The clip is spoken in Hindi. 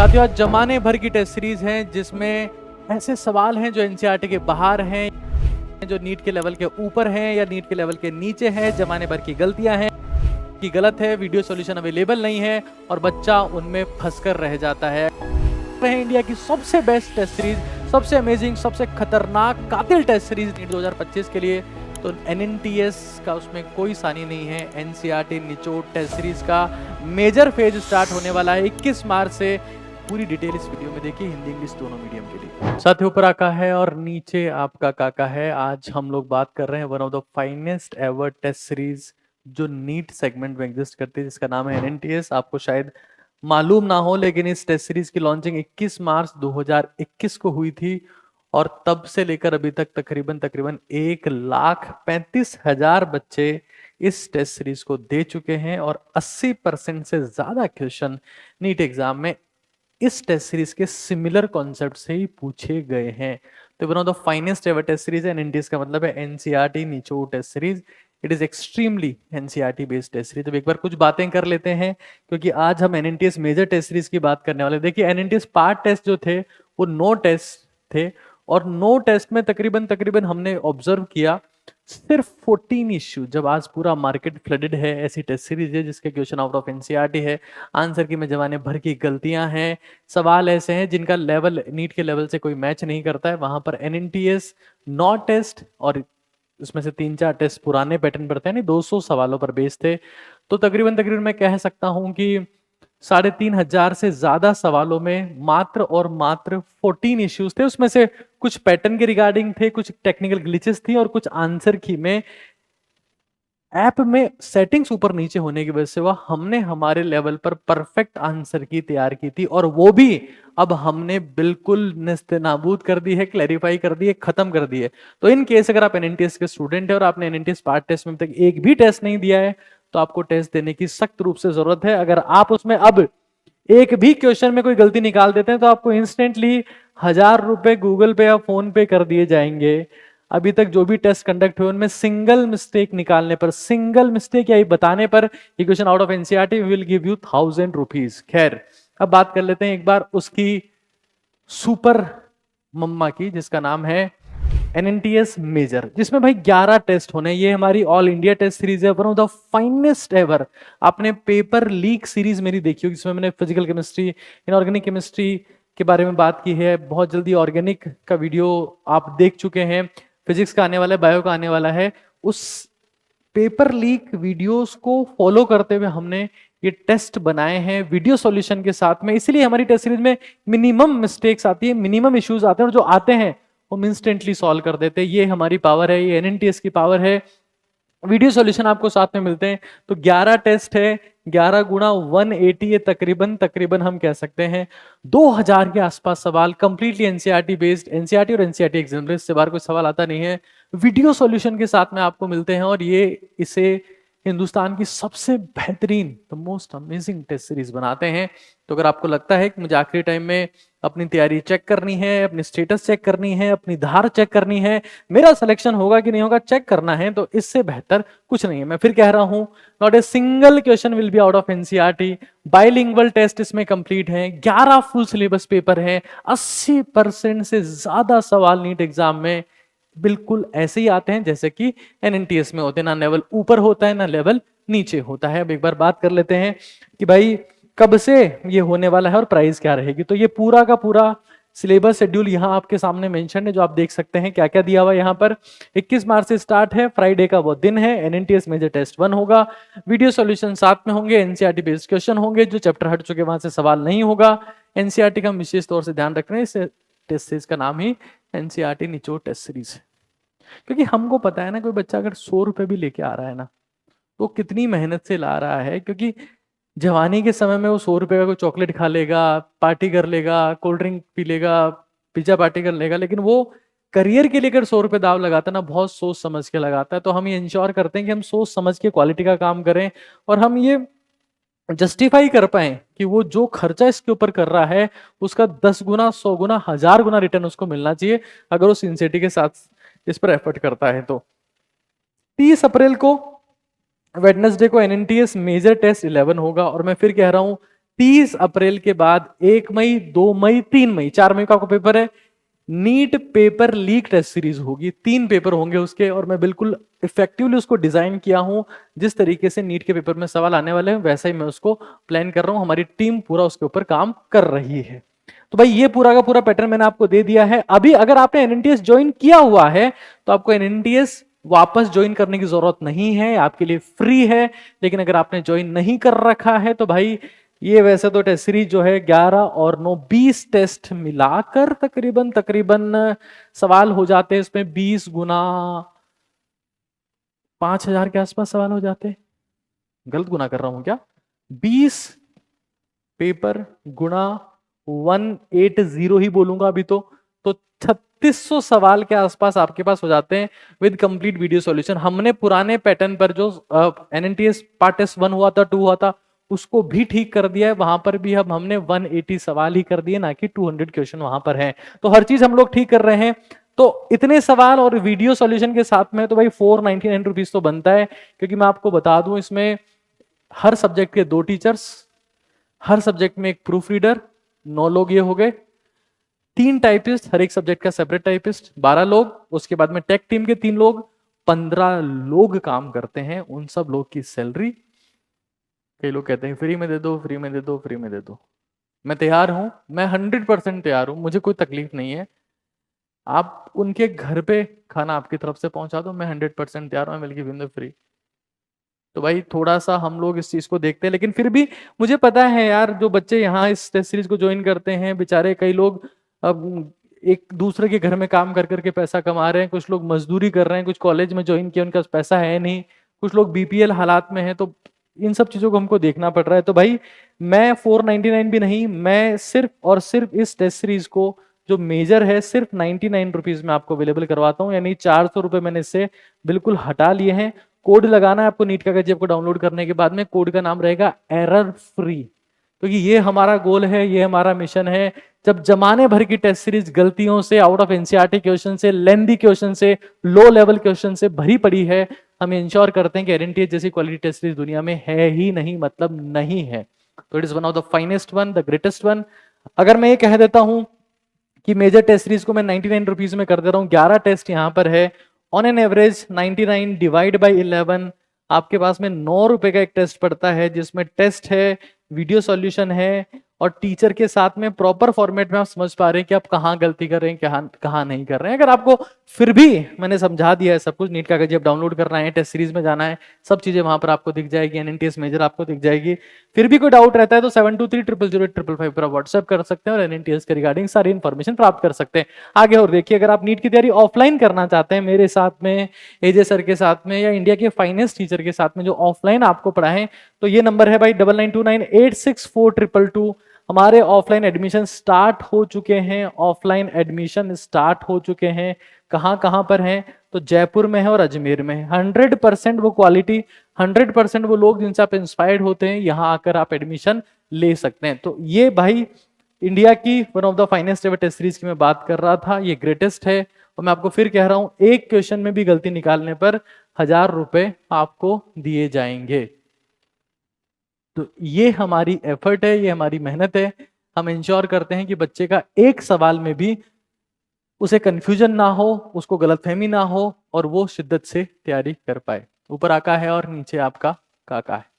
साथियों, आज जमाने भर की टेस्ट सीरीज है जिसमें ऐसे सवाल हैं जो एनसीईआरटी के बाहर हैं, जो नीट के लेवल के ऊपर हैं या नीट के लेवल के नीचे हैं। जमाने भर की गलतियां हैं कि गलत है, वीडियो सॉल्यूशन अवेलेबल नहीं है और बच्चा उनमें फंसकर रह जाता है। इंडिया की सबसे बेस्ट टेस्ट सीरीज, सबसे अमेजिंग, सबसे खतरनाक कातिल टेस्ट सीरीज नीट 2025 के लिए, तो एनएनटीएस का उसमें कोई सानी नहीं है। एनसीईआरटी निचोड़ टेस्ट सीरीज का मेजर फेज स्टार्ट होने वाला है 21 मार्च से। पूरी डिटेल इस वीडियो में देखिए, हिंदी इंग्लिश दोनों मीडियम के लिए। साथ ही ऊपर आका है और नीचे आपका काका है। आज हम लोग बात कर रहे हैं one of the finest ever test series जो नीट सेगमेंट में एग्जिस्ट करती है, जिसका नाम है एनएनटीएस। आपको शायद मालूम ना हो, लेकिन इस टेस्ट सीरीज की लॉन्चिंग 21 मार्च 2021 को हुई थी और तब से लेकर अभी तक तकरीबन 1,35,000 बच्चे इस टेस्ट सीरीज को दे चुके हैं और 80% से ज्यादा क्वेश्चन नीट एग्जाम में इस टेस्ट सीरीज के सिमिलर कॉन्सेप्ट से ही पूछे गए हैं। तो one of the finest ever test series है एनएनटीएस का मतलब है एनसीईआरटी निचोड़ test series. It is extremely NCERT based test series. तो एक बार कुछ बातें कर लेते हैं, क्योंकि आज हम एनएनटीएस मेजर टेस्ट सीरीज की बात करने वाले। देखिए, एनएनटीएस पार्ट टेस्ट जो थे वो 9 टेस्ट थे और 9 टेस्ट में तकरीबन हमने ऑब्जर्व किया सिर्फ 14 इश्यू। जब आज पूरा मार्केट फ्लडेड है, ऐसी टेस्ट सीरीज है जिसके क्वेश्चन आउट ऑफ एनसीईआरटी है, आंसर की में जमाने भर की गलतियां हैं, सवाल ऐसे हैं जिनका लेवल नीट के लेवल से कोई मैच नहीं करता है, वहां पर एनएनटीएस 9 टेस्ट और इसमें से 3-4 टेस्ट पुराने पैटर्न पर थे, नहीं 200 सवालों पर बेस थे। तो तकरीबन मैं कह सकता हूं कि 3,500 से ज्यादा सवालों में मात्र और मात्र 14 इश्यूज थे। उसमें से कुछ पैटर्न के रिगार्डिंग थे, कुछ टेक्निकल ग्लिचेस थी और कुछ आंसर की में ऐप में सेटिंग्स ऊपर नीचे होने की वजह से वह हमने हमारे लेवल पर परफेक्ट आंसर की तैयार की थी और वो भी अब हमने बिल्कुल नेस्तनाबूद कर दी है, क्लैरिफाई कर दी है, खत्म कर दी है। तो इन केस अगर आप एनएनटीएस के स्टूडेंट है और आपने एनएनटीएस पार्ट टेस्ट में तक एक भी टेस्ट नहीं दिया है, तो आपको टेस्ट देने की सख्त रूप से जरूरत है। अगर आप उसमें अब एक भी क्वेश्चन में कोई गलती निकाल देते हैं तो आपको इंस्टेंटली 1,000 रुपए गूगल पे या फोन पे कर दिए जाएंगे। अभी तक जो भी टेस्ट कंडक्ट हुए उनमें सिंगल मिस्टेक निकालने पर, सिंगल मिस्टेक या बताने पर ये question out of NCERT will give you 1,000 rupees. खैर, अब बात कर लेते हैं एक बार उसकी सुपर मम्मा की, जिसका नाम है एनएनटीएस मेजर, जिसमें भाई 11 टेस्ट होने। ये हमारी ऑल इंडिया टेस्ट सीरीज है, one of the finest ever. आपने पेपर लीक सीरीज मेरी देखी होगी, जिसमें मैंने फिजिकल केमिस्ट्री, इनऑर्गेनिक केमिस्ट्री के बारे में बात की है। बहुत जल्दी ऑर्गेनिक का वीडियो आप देख चुके हैं, फिजिक्स का आने वाला है, बायो का आने वाला है। उस पेपर लीक वीडियोस को फॉलो करते हुए हमने ये टेस्ट बनाए हैं वीडियो सॉल्यूशन के साथ में। इसलिए हमारी टेस्ट सीरीज में मिनिमम मिस्टेक्स आती है, मिनिमम इश्यूज आते हैं और जो आते हैं हम इंस्टेंटली सॉल्व कर देते हैं। ये हमारी पावर है, ये एनएनटीएस की पावर है। वीडियो सॉल्यूशन आपको साथ में मिलते हैं। तो 11 टेस्ट है, 11 गुणा 180 है, तकरीबन हम कह सकते हैं 2,000 के आसपास सवाल, कंप्लीटली एनसीईआरटी बेस्ड। एनसीईआरटी और एनसीईआरटी एग्जाम से बाहर कोई सवाल आता नहीं है, वीडियो सॉल्यूशन के साथ में आपको मिलते हैं और ये इसे हिंदुस्तान की सबसे बेहतरीन, the most amazing taste series बनाते हैं। तो अगर आपको लगता है कि मुझे आखिरी टाइम में अपनी तैयारी चेक करनी है, अपनी स्टेटस चेक करनी है, अपनी धार चेक करनी है, मेरा सिलेक्शन होगा कि नहीं होगा चेक करना है, तो इससे बेहतर कुछ नहीं है। मैं फिर कह रहा हूं, not a single question will be out of NCERT. Bilingual test इसमें कंप्लीट है, 11 फुल सिलेबस पेपर है, 80% से ज्यादा सवाल नीट एग्जाम में बिल्कुल ऐसे ही आते हैं जैसे कि एनएनटीएस में होते हैं, ना लेवल ऊपर होता है ना लेवल नीचे होता है। अब एक बार बात कर लेते हैं कि भाई कब से ये होने वाला है और प्राइस क्या रहेगी। तो ये पूरा का पूरा सिलेबस शेड्यूल यहाँ आपके सामने मेंशन है, जो आप देख सकते हैं क्या क्या दिया हुआ है यहाँ पर। 21 मार्च से स्टार्ट है, फ्राइडे का वो दिन है। एनएनटीएस मेजर टेस्ट 1 होगा, वीडियो सॉल्यूशन साथ में होंगे, एनसीईआरटी बेस्ड क्वेश्चन होंगे, जो चैप्टर हट चुके वहां से सवाल नहीं होगा। एनसीईआरटी का हम विशेष तौर से ध्यान रख रहे हैं, इस टेस्ट सीरीज का नाम ही एनसीईआरटी निचोड़ टेस्ट सीरीज है। क्योंकि हमको पता है ना, कोई बच्चा अगर 100 रुपए भी लेके आ रहा है ना, तो कितनी मेहनत से ला रहा है। क्योंकि जवानी के समय में वो 100 रुपए का कोई चॉकलेट खा लेगा, पार्टी कर लेगा, कोल्ड ड्रिंक पी लेगा, पिज्जा पार्टी कर लेगा, लेकिन वो करियर के लिए अगर 100 रुपए दाव लगाता है ना, बहुत सोच समझ के लगाता है। तो हम ये इंश्योर करते हैं कि हम सोच समझ के क्वालिटी का काम करें और हम ये जस्टिफाई कर पाए कि वो जो खर्चा इसके ऊपर कर रहा है उसका 10 गुना, 100 गुना, 1,000 गुना रिटर्न उसको मिलना चाहिए, अगर वो सिंसियरिटी के साथ इस पर एफर्ट करता है। तो 30 अप्रैल को वेडनेसडे को एनएनटीएस मेजर टेस्ट 11 होगा और मैं फिर कह रहा हूं 30 अप्रैल के बाद 1 मई, 2 मई, 3 मई, 4 मई का आपको पेपर है। NEET paper leak test series होगी, 3 पेपर होंगे उसके, और मैं बिल्कुल इफेक्टिवली उसको डिजाइन किया हूं। जिस तरीके से नीट के पेपर में सवाल आने वाले हैं वैसा ही मैं उसको प्लान कर रहा हूं। हमारी टीम पूरा उसके ऊपर काम कर रही है। तो भाई ये पूरा का पूरा पैटर्न मैंने आपको दे दिया है। अभी अगर आपने एनएनटीएस ज्वाइन किया हुआ है तो आपको एनएनटीएस वापस ज्वाइन करने की जरूरत नहीं है, आपके लिए फ्री है। लेकिन अगर आपने ज्वाइन नहीं कर रखा है तो भाई ये वैसे तो टेस्ट सीरीज जो है 11 और 9 20 टेस्ट मिलाकर तकरीबन तकरीबन सवाल हो जाते हैं इसमें 20 गुना 5000 के आसपास सवाल हो जाते हैं। गलत गुना कर रहा हूं क्या? 20 पेपर गुणा 180 ही बोलूंगा अभी तो 3600 सवाल के आसपास आपके पास हो जाते हैं विद कंप्लीट वीडियो सॉल्यूशन। हमने पुराने पैटर्न पर जो एनएनटीएस पार्ट टेस्ट 1 हुआ था, 2 हुआ था, उसको भी ठीक कर दिया है। वहां पर भी अब हमने 180 सवाल ही कर दिए, ना कि 200 क्वेश्चन वहां पर है। तो हर चीज हम लोग ठीक कर रहे हैं। तो इतने सवाल और वीडियो सॉल्यूशन के साथ में तो भाई 499 रुपीज तो बनता है। क्योंकि मैं आपको बता दूं इसमें हर सब्जेक्ट के 2 टीचर्स, हर सब्जेक्ट में एक प्रूफ रीडर, 9 लोग ये हो गए, 3 टाइपिस्ट, हर एक सब्जेक्ट का सेपरेट टाइपिस्ट 12 लोग, उसके बाद में टेक टीम के 3 लोग, 15 लोग काम करते हैं। उन सब लोग की सैलरी, कई लोग कहते हैं फ्री में दे दो, फ्री में दे दो, फ्री में दे दो। मैं तैयार हूं, मैं 100% तैयार हूं, मुझे कोई तकलीफ नहीं है। आप उनके घर पे खाना आपकी तरफ से पहुंचा दो, मैं 100% तैयार हूं, मिल गिव फ्री। तो भाई थोड़ा सा हम लोग इस चीज को देखते हैं। लेकिन फिर भी मुझे पता है यार, जो बच्चे यहाँ इस टेस्ट सीरीज को ज्वाइन करते हैं, बेचारे कई लोग अब एक दूसरे के घर में काम कर करके पैसा कमा रहे हैं, कुछ लोग मजदूरी कर रहे हैं, कुछ कॉलेज में ज्वाइन किया, उनका पैसा है नहीं, कुछ लोग बीपीएल हालात में हैं। तो इन सब चीजों को हमको देखना पड़ रहा है। तो भाई मैं 499 भी नहीं, मैं सिर्फ और सिर्फ इस टेस्ट सीरीज को जो मेजर है सिर्फ 99 रुपीज में आपको अवेलेबल करवाता हूँ। यानी 400 रुपए मैंने इससे बिल्कुल हटा लिए हैं। कोड लगाना है आपको नीट का गजब को डाउनलोड करने के बाद में, कोड का नाम रहेगा एरर फ्री। क्योंकि ये हमारा गोल है, ये हमारा मिशन है। जब जमाने भर की टेस्ट सीरीज गलतियों से, आउट ऑफ एनसीईआरटी क्वेश्चन से, लेंदी क्वेश्चन से, लो लेवल क्वेश्चन से भरी पड़ी है, हम इंश्योर करते हैं कि एनएनटीएस जैसी क्वालिटी टेस्ट सीरीज दुनिया में है ही नहीं, मतलब नहीं है। तो it is one of the finest one, the greatest one. अगर मैं ये कह देता हूं कि मेजर टेस्ट सीरीज को मैं 99 रुपीज में कर दे रहा हूं, 11 टेस्ट यहां पर है, on an average 99 divide by 11, आपके पास में 9 रुपए का एक टेस्ट पड़ता है, जिसमें टेस्ट है, वीडियो सॉल्यूशन है, और टीचर के साथ में प्रॉपर फॉर्मेट में आप समझ पा रहे हैं कि आप कहाँ गलती कर रहे हैं, कहाँ नहीं कर रहे हैं। अगर आपको फिर भी मैंने समझा दिया है सब कुछ, नीट का गजब डाउनलोड करना है, टेस्ट सीरीज में जाना है, सब चीजें वहां पर आपको दिख जाएगी, एनएनटीएस मेजर आपको दिख जाएगी। फिर भी कोई डाउट रहता है तो 72300855 पर व्हाट्सएप कर सकते हैं और एनएनटीएस के रिगार्डिंग सारी इन्फॉर्मेशन प्राप्त कर सकते हैं। आगे और देखिए, अगर आप नीट की तैयारी ऑफलाइन करना चाहते हैं मेरे साथ में, एजे सर के साथ में, या इंडिया के फाइनेस्ट टीचर के साथ में जो ऑफलाइन आपको पढ़ाएं, तो ये नंबर है भाई 9929864222। हमारे ऑफलाइन एडमिशन स्टार्ट हो चुके हैं, ऑफलाइन एडमिशन स्टार्ट हो चुके हैं। कहां कहां पर हैं? तो जयपुर में है और अजमेर में है। 100% वो क्वालिटी, 100% वो लोग जिनसे आप इंस्पायर्ड होते हैं, यहां आकर आप एडमिशन ले सकते हैं। तो ये भाई इंडिया की one of the finest ever test series की मैं बात कर रहा था, ये ग्रेटेस्ट है। और मैं आपको फिर कह रहा हूं, एक क्वेश्चन में भी गलती निकालने पर 1000 रुपए आपको दिए जाएंगे। तो ये हमारी एफर्ट है, ये हमारी मेहनत है। हम इंश्योर करते हैं कि बच्चे का एक सवाल में भी उसे कंफ्यूजन ना हो, उसको गलतफहमी ना हो, और वो शिद्दत से तैयारी कर पाए। ऊपर आका है और नीचे आपका काका है।